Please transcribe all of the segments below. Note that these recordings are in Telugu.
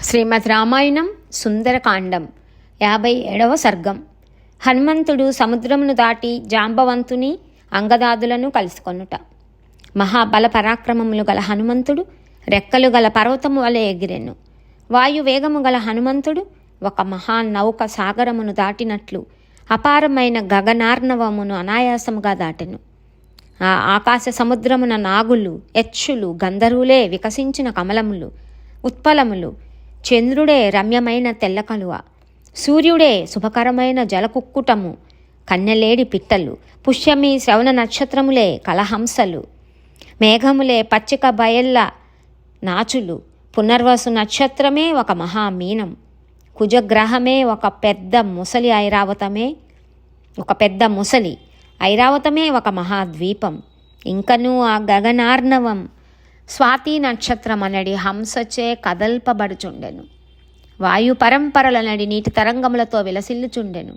శ్రీమద్ రామాయణం సుందరకాండం 57వ సర్గం. హనుమంతుడు సముద్రమును దాటి జాంబవంతుని అంగదాదులను కలుసుకొనుట. మహాబల పరాక్రమములు గల హనుమంతుడు రెక్కలు గల పర్వతము వలె ఎగిరెను. వాయువేగము గల హనుమంతుడు ఒక మహానౌక సాగరమును దాటినట్లు అపారమైన గగనార్ణవమును అనాయాసముగా దాటెను. ఆ ఆకాశ సముద్రమున నాగులు, యక్షులు, గంధర్వులే వికసించిన కమలములు, ఉత్పలములు, చంద్రుడే రమ్యమైన తెల్లకలువ, సూర్యుడే శుభకరమైన జలకుక్కుటము, కన్నెలేడి పిట్టలు, పుష్యమి శ్రవణ నక్షత్రములే కలహంసలు, మేఘములే పచ్చిక బయళ్ళ నాచులు, పునర్వసు నక్షత్రమే ఒక మహామీనం, కుజగ్రహమే ఒక పెద్ద ముసలి ఐరావతమే ఒక మహాద్వీపం, ఇంకనూ ఆ గగనార్ణవం స్వాతి నక్షత్రం అనడి హంసచే కదల్పబడుచుండెను. వాయు పరంపరలనడి నీటి తరంగములతో విలసిల్లుచుండెను.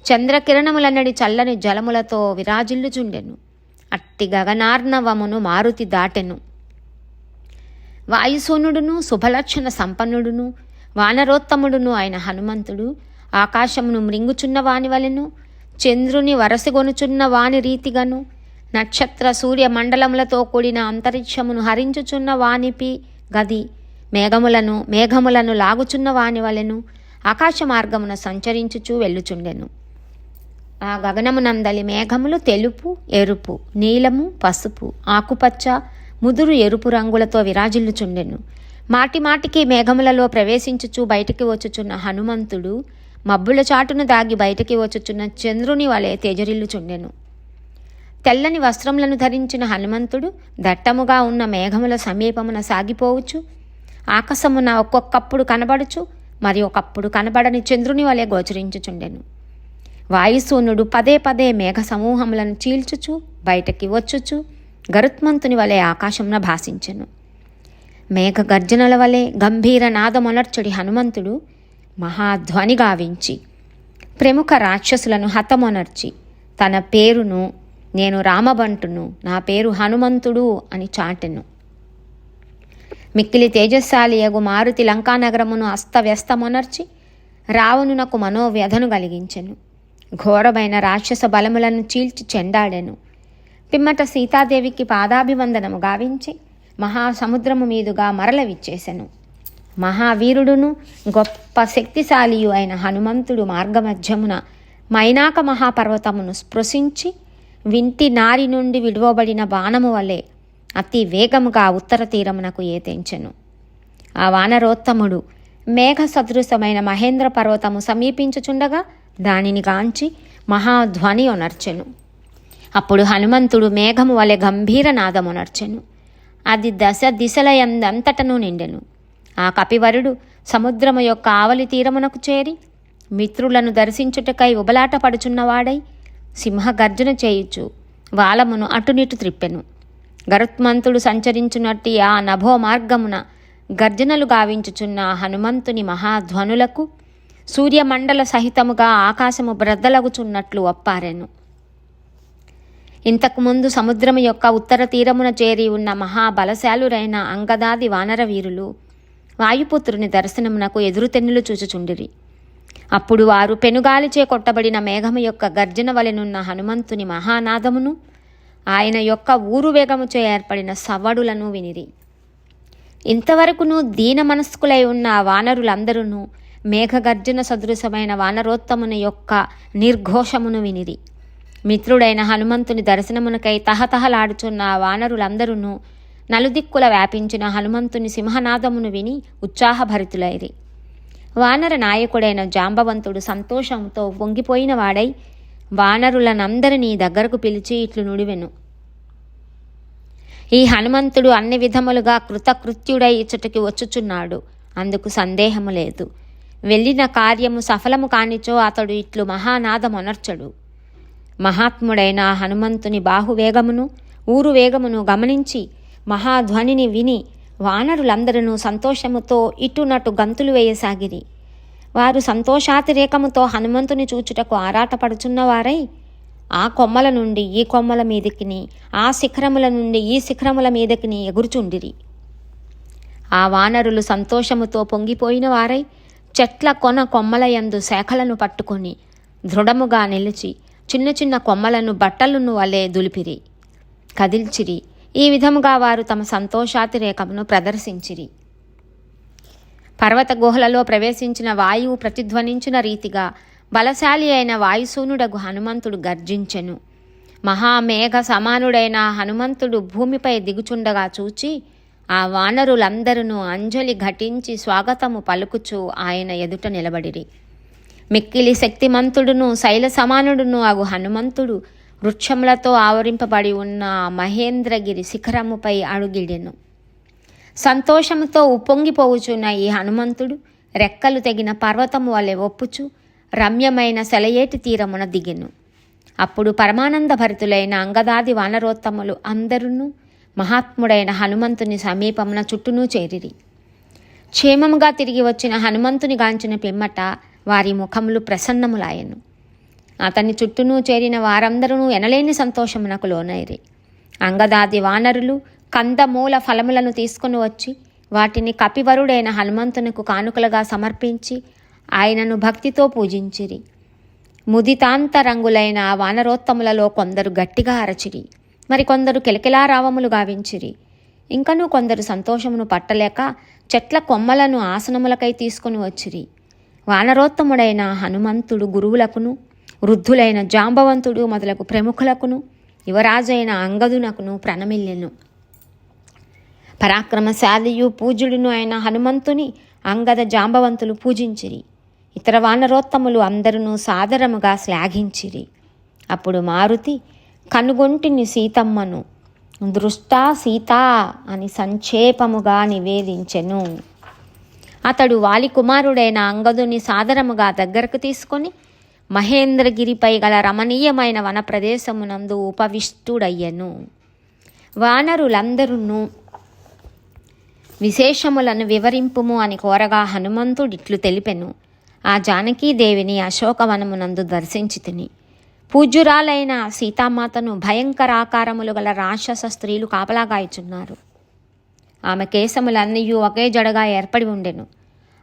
చంద్రకిరణములనడి చల్లని జలములతో విరాజిల్లుచుండెను. అట్టి గగనార్ణవమును మారుతి దాటెను. వాయుసూనుడును శుభలక్షణ సంపన్నుడును వానరోత్తముడును అయిన హనుమంతుడు ఆకాశమును మృంగుచున్న వాని వలెను, చంద్రుని వరసిగొనుచున్న వాని రీతిగాను, నక్షత్ర సూర్య మండలములతో కూడిన అంతరిక్షమును హరించుచున్న వానిపి గది మేఘములను లాగుచున్న వాని వలెను ఆకాశ మార్గమున సంచరించుచూ వెళ్ళుచుండెను. ఆ గగనమునందలి మేఘములు తెలుపు, ఎరుపు, నీలము, పసుపు, ఆకుపచ్చ, ముదురు ఎరుపు రంగులతో విరాజిల్లుచుండెను. మాటిమాటికి మేఘములలో ప్రవేశించుచూ బయటికి వచ్చుచున్న హనుమంతుడు మబ్బుల చాటును దాగి బయటికి వచ్చుచున్న చంద్రుని వలె తేజరిల్లుచుండెను. తెల్లని వస్త్రములను ధరించిన హనుమంతుడు దట్టముగా ఉన్న మేఘముల సమీపమున సాగిపోవచ్చు. ఆకాశమున ఒక్కొక్కప్పుడు కనబడుచు మరి ఒకప్పుడు కనబడని చంద్రుని వలె గోచరించుచుండెను. వాయుసూనుడు పదే పదే మేఘ సమూహములను చీల్చుచు బయటకి వచ్చుచు గరుత్మంతుని వలె ఆకాశమున భాసించెను. మేఘ గర్జనల వలె గంభీర నాదమొనర్చుడి హనుమంతుడు మహాధ్వని గావించి ప్రముఖ రాక్షసులను హతమొనర్చి తన పేరును, నేను రామబంటును, నా పేరు హనుమంతుడు అని చాటెను. మిక్కిలి తేజస్శాలియగు మారుతి లంకానగరమును అస్తవ్యస్తమొనర్చి రావణునకు మనోవ్యధను కలిగించెను. ఘోరమైన రాక్షస బలములను చీల్చి చెండాడెను. పిమ్మట సీతాదేవికి పాదాభివందనము గావించి మహాసముద్రము మీదుగా మరల విచ్చేసెను. మహావీరుడును గొప్ప శక్తిశాలియు అయిన హనుమంతుడు మార్గమధ్యమున మైనాక మహాపర్వతమును స్పృశించి వింటి నారి నుండి విడువబడిన బాణము వలె అతి వేగముగా ఉత్తర తీరమునకు ఏతెంచెను. ఆ వానరోత్తముడు మేఘ సదృశమైన మహేంద్ర పర్వతము సమీపించుచుండగా దానిని గాంచి మహాధ్వని ఒనర్చెను. అప్పుడు హనుమంతుడు మేఘము వలె గంభీర నాదమునర్చెను. అది దశ దిశలయందంతటను నిండెను. ఆ కపివరుడు సముద్రము యొక్క ఆవలి తీరమునకు చేరి మిత్రులను దర్శించుటకై ఉబలాట పడుచున్నవాడై సింహగర్జన చేయుచు వాలమును అటునిటు త్రిప్పెను. గరుత్మంతుడు సంచరించునట్టి ఆ నభో మార్గమున గర్జనలు గావించుచున్న హనుమంతుని మహాధ్వనులకు సూర్యమండల సహితముగా ఆకాశము బ్రద్దలగుచున్నట్లు ఒప్పారెను. ఇంతకుముందు సముద్రము యొక్క ఉత్తర తీరమున చేరి ఉన్న మహాబలశాలురైన అంగదాది వానర వీరులు వాయుపుత్రుని దర్శనమునకు ఎదురుతెన్నులు చూచుచుండిరి. అప్పుడు వారు పెనుగాలిచే కొట్టబడిన మేఘము యొక్క గర్జన వలెనున్న హనుమంతుని మహానాదమును, ఆయన యొక్క ఊరు వేగముచే ఏర్పడిన సవ్వడులను వినిరి. ఇంతవరకును దీన మనస్కులై ఉన్న వానరులందరూ మేఘగర్జన సదృశమైన వానరోత్తముని యొక్క నిర్ఘోషమును వినిరి. మిత్రుడైన హనుమంతుని దర్శనమునకై తహతహలాడుచున్న వానరులందరూ నలుదిక్కుల వ్యాపించిన హనుమంతుని సింహనాదమును విని ఉత్సాహభరితులైరి. వానర నాయకుడైన జాంబవంతుడు సంతోషంతో పొంగిపోయిన వాడై వానరులనందరినీ దగ్గరకు పిలిచి ఇట్లు నుడివెను. ఈ హనుమంతుడు అన్ని విధములుగా కృతకృత్యుడై ఇచ్చటికి వచ్చుచున్నాడు, అందుకు సందేహము లేదు. వెళ్ళిన కార్యము సఫలము కానిచో అతడు ఇట్లు మహానాదమొనర్చడు. మహాత్ముడైన హనుమంతుని బాహువేగమును ఊరు వేగమును గమనించి మహాధ్వనిని విని వానరులందరూ సంతోషముతో ఇటునటు గంతులు వేయసాగిరి. వారు సంతోషాతిరేకముతో హనుమంతుని చూచుటకు ఆరాటపడుచున్నవారై ఆ కొమ్మల నుండి ఈ కొమ్మల మీదకిని, ఆ శిఖరముల నుండి ఈ శిఖరముల మీదకిని ఎగురుచుండిరి. ఆ వానరులు సంతోషముతో పొంగిపోయిన వారై చెట్ల కొమ్మలయందు శాఖలను పట్టుకొని దృఢముగా నిలిచి చిన్న చిన్న కొమ్మలను బట్టలను వలె దులిపిరి, కదిల్చిరి. ఈ విధముగా వారు తమ సంతోషాతిరేకమును ప్రదర్శించిరి. పర్వత గుహలలో ప్రవేశించిన వాయువు ప్రతిధ్వనించిన రీతిగా బలశాలి అయిన వాయుసూనుడగు హనుమంతుడు గర్జించెను. మహామేఘ సమానుడైన హనుమంతుడు భూమిపై దిగుచుండగా చూచి ఆ వానరులందరూ అంజలి ఘటించి స్వాగతము పలుకుచూ ఆయన ఎదుట నిలబడిరి. మిక్కిలి శక్తిమంతుడును శైల సమానుడును అగు హనుమంతుడు వృక్షములతో ఆవరింపబడి ఉన్న మహేంద్రగిరి శిఖరముపై అడుగిడెను. సంతోషముతో ఉప్పొంగిపోవుచున్న ఈ హనుమంతుడు రెక్కలు తెగిన పర్వతము వలె ఒప్పుచు రమ్యమైన సెలయేటి తీరమున దిగెను. అప్పుడు పరమానంద భరితులైన అంగదాది వానరోత్తములు అందరూ మహాత్ముడైన హనుమంతుని సమీపమున చుట్టూనూ చేరిరి. క్షేమముగా తిరిగి వచ్చిన హనుమంతుని గాంచిన పిమ్మట వారి ముఖములు ప్రసన్నములాయెను. అతని చుట్టూనూ చేరిన వారందరూ ఎనలేని సంతోషమునకు లోనైరి. అంగదాది వానరులు కందమూల ఫలములను తీసుకుని వచ్చి వాటిని కపివరుడైన హనుమంతునకు కానుకలుగా సమర్పించి ఆయనను భక్తితో పూజించిరి. ముదితాంత రంగులైన ఆ వానరోత్తములలో కొందరు గట్టిగా అరచిరి, మరికొందరు కిలకిలారావములు గావించిరి. ఇంకనూ కొందరు సంతోషమును పట్టలేక చెట్ల కొమ్మలను ఆసనములకై తీసుకుని వచ్చిరి. వానరోత్తముడైన హనుమంతుడు గురువులకును వృద్ధులైన జాంబవంతుడు మొదలగు ప్రముఖులకును యువరాజైన అంగదునకును ప్రణమిల్లెను. పరాక్రమశాలియు పూజ్యుడును అయిన హనుమంతుని అంగద జాంబవంతులు పూజించిరి. ఇతర వానరోత్తములు అందరూ సాదరముగా శ్లాఘించిరి. అప్పుడు మారుతి కనుగొంటిని సీతమ్మను దృష్టా సీతా అని సంక్షేపముగా నివేదించెను. అతడు వాలి కుమారుడైన అంగదుని సాదరముగా దగ్గరకు తీసుకొని మహేంద్రగిరిపై గల రమణీయమైన వన ప్రదేశమునందు ఉపవిష్టుడయ్యను. వానరులందరూ విశేషములను వివరింపుము అని కోరగా హనుమంతుడిట్లు తెలిపెను. ఆ జానకీదేవిని అశోకవనమునందు దర్శించితిని. పూజ్యురాలైన సీతామాతను భయంకరాకారములు గల రాక్షస స్త్రీలు కాపలాగాయిచున్నారు. ఆమె కేశములన్నీయూ ఒకే జడగా ఏర్పడి ఉండెను.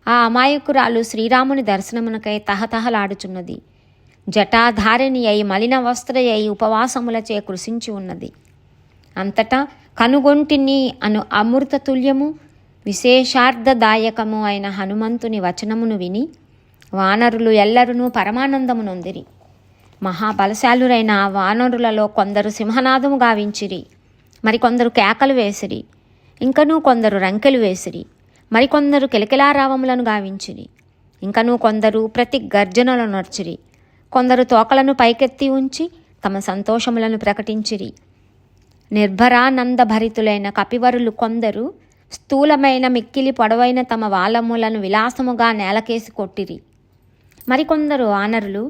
ఆ అమాయకురాలు శ్రీరాముని దర్శనమునకై తహతహలాడుచున్నది. జటాధారిణి అయి మలిన వస్త్రయై ఉపవాసములచే కృషించి ఉన్నది. అంతటా కనుగొంటిని అను అమృతతుల్యము విశేషార్థదాయకము అయిన హనుమంతుని వచనమును విని వానరులు ఎల్లరునూ పరమానందము నొందిరి. మహాబలశాలురైన ఆ వానరులలో కొందరు సింహనాదము గావించిరి, మరికొందరు కేకలు వేసిరి, ఇంకనూ కొందరు రంకెలు వేసిరి, మరికొందరు కిలకిలారావములను గావించిరి, ఇంకనూ కొందరు ప్రతి గర్జనలు నర్చిరి, కొందరు తోకలను పైకెత్తి ఉంచి తమ సంతోషములను ప్రకటించిరి. నిర్భరానందభరితులైన కపివరులు కొందరు స్థూలమైన మిక్కిలి పొడవైన తమ వాలములను విలాసముగా నేలకేసి కొట్టిరి. మరికొందరు వానరులు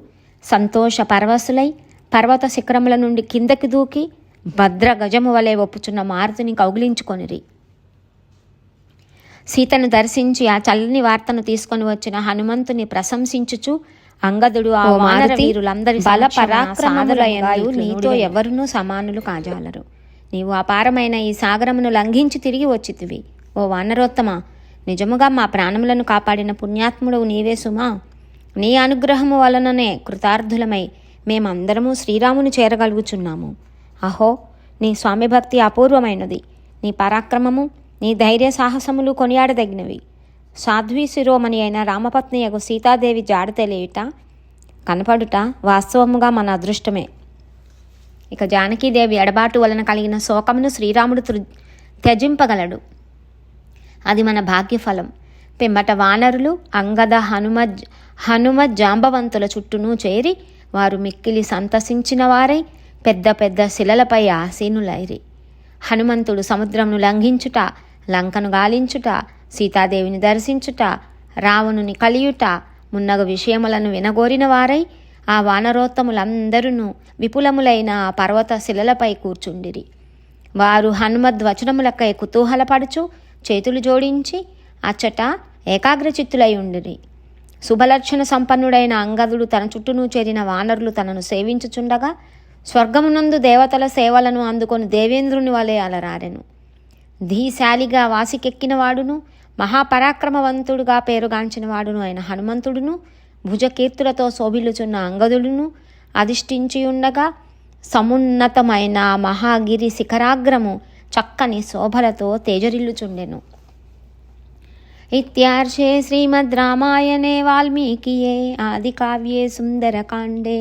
సంతోష పరవశులై పర్వత శిఖరముల నుండి కిందకి దూకి భద్ర గజము వలె ఒప్పుచున్న మారుతిని కౌగిలించుకొనిరి. సీతను దర్శించి ఆ చల్లని వార్తను తీసుకొని వచ్చిన హనుమంతుని ప్రశంసించుచు అంగదుడు ఆ వానర వీరులందరి బల పరాక్రమములయందు నీతో ఎవరునూ సమానులు కాజాలరు. నీవు అపారమైన ఈ సాగరమును లంఘించి తిరిగి వచ్చితివి. ఓ వానరోత్తమ, నిజముగా మా ప్రాణములను కాపాడిన పుణ్యాత్ముడవు నీవే సుమా. నీ అనుగ్రహము వలననే కృతార్థులమై మేమందరము శ్రీరాముని చేరగలుగుచున్నాము. అహో, నీ స్వామి భక్తి అపూర్వమైనది. నీ పరాక్రమము, నీ ధైర్య సాహసములు కొనియాడదగినవి. సాధ్వీ శిరోమణి అయిన రామపత్నియగు సీతాదేవి జాడ తెలియట కనపడుట వాస్తవముగా మన అదృష్టమే. ఇక జానకీదేవి ఎడబాటు వలన కలిగిన శోకమును శ్రీరాముడు త్యజింపగలడు. అది మన భాగ్యఫలం. పిమ్మట వానరులు అంగద హనుమ జాంబవంతుల చుట్టూనూ చేరి వారు మిక్కిలి సంతసించిన వారై పెద్ద పెద్ద శిలలపై ఆసీనులైరి. హనుమంతుడు సముద్రమును లంఘించుట, లంకను గాలించుట, సీతాదేవిని దర్శించుట, రావణుని కలియుట మున్నగు విషయములను వినగోరిన వారై ఆ వానరోత్తములందరూ విపులములైన ఆ పర్వత శిలలపై కూర్చుండిరి. వారు హనుమద్వచనములకై కుతూహలపడుచు చేతులు జోడించి అచ్చట ఏకాగ్రచిత్తులై ఉండిరి. శుభలక్షణ సంపన్నుడైన అంగదుడు తన చుట్టూనూ చేరిన వానరులు తనను సేవించుచుండగా స్వర్గమునందు దేవతల సేవలను అందుకొని దేవేంద్రుని వలె అలరారెను. ధీశాలిగా వాసికెక్కిన వాడును మహాపరాక్రమవంతుడుగా పేరుగాంచిన వాడును అయిన హనుమంతుడును, భుజకీర్తులతో శోభిల్లుచున్న అంగదుడును అధిష్ఠించి ఉండగా, సమున్నతమైన మహాగిరి శిఖరాగ్రము చక్కని శోభలతో తేజరిల్లుచుండెను. ఇత్యార్షే శ్రీమద్ రామాయణే వాల్మీకియే ఆదికావ్యే సుందరకాండే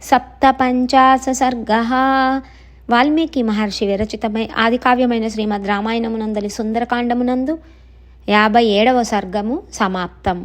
సప్తపంచాశ సర్గః. వాల్మీకి మహర్షి విరచితమై ఆదికావ్యమైన శ్రీమద్ రామాయణమునందలి సుందరకాండమునందు 57వ సర్గము సమాప్తం.